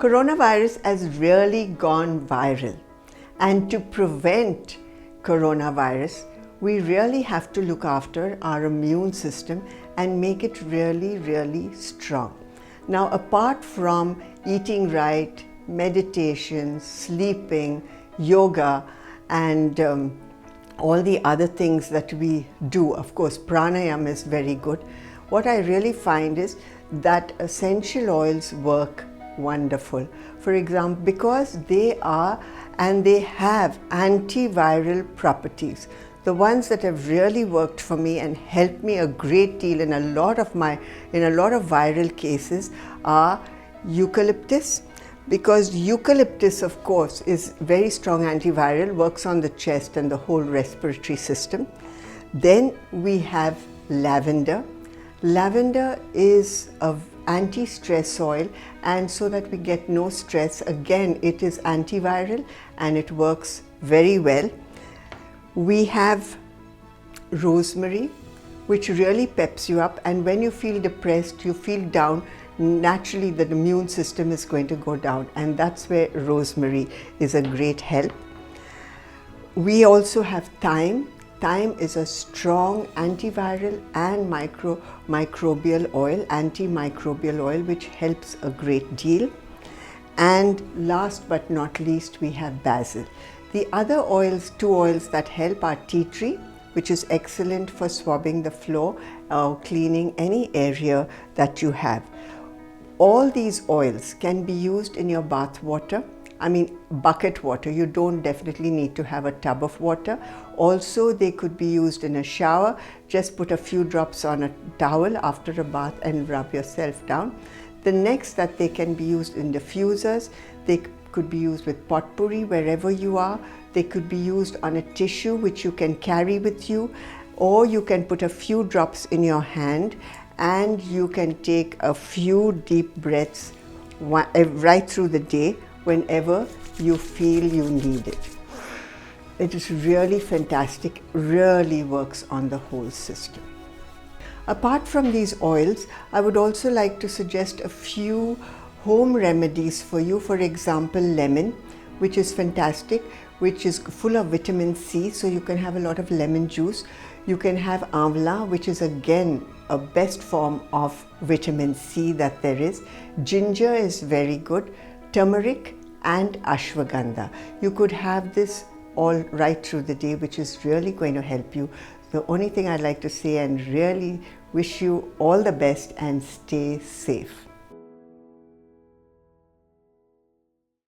Coronavirus has really gone viral, and to prevent coronavirus, we really have to look after our immune system and make it really strong. Now, apart from eating right, meditation, sleeping, yoga, and all the other things that we do, of course, pranayama is very good. What I really find is that essential oils work wonderful. For example, because they are and they have antiviral properties. The ones that have really worked for me and helped me a great deal in a lot of viral cases are eucalyptus, because eucalyptus, of course, is very strong antiviral, works on the chest and the whole respiratory system. Then we have lavender. Lavender is an anti-stress oil, and so that we get no stress, again, it is antiviral and it works very well. We have rosemary, which really peps you up, and when you feel depressed, you feel down, naturally the immune system is going to go down, and that's where rosemary is a great help. We also have thyme. Thyme is a strong antiviral and microbial oil, antimicrobial oil, which helps a great deal. And last but not least, we have basil. The other oils, two oils that help are tea tree, which is excellent for swabbing the floor or cleaning any area that you have. All these oils can be used in your bath water. I mean, bucket water. You don't definitely need to have a tub of water. Also, they could be used in a shower. Just put a few drops on a towel after a bath and rub yourself down. The next, that they can be used in diffusers. They could be used with potpourri wherever you are. They could be used on a tissue which you can carry with you, or you can put a few drops in your hand and you can take a few deep breaths right through the day whenever you feel you need it. It is really fantastic, really works on the whole system. Apart from these oils, I would also like to suggest a few home remedies for you. For example, lemon, which is fantastic, which is full of vitamin C, so you can have a lot of lemon juice. You can have amla, which is again a best form of vitamin C that there is. Ginger is very good. Turmeric and ashwagandha. You could have this all right through the day, which is really going to help you. The only thing I'd like to say, and really wish you all the best and stay safe.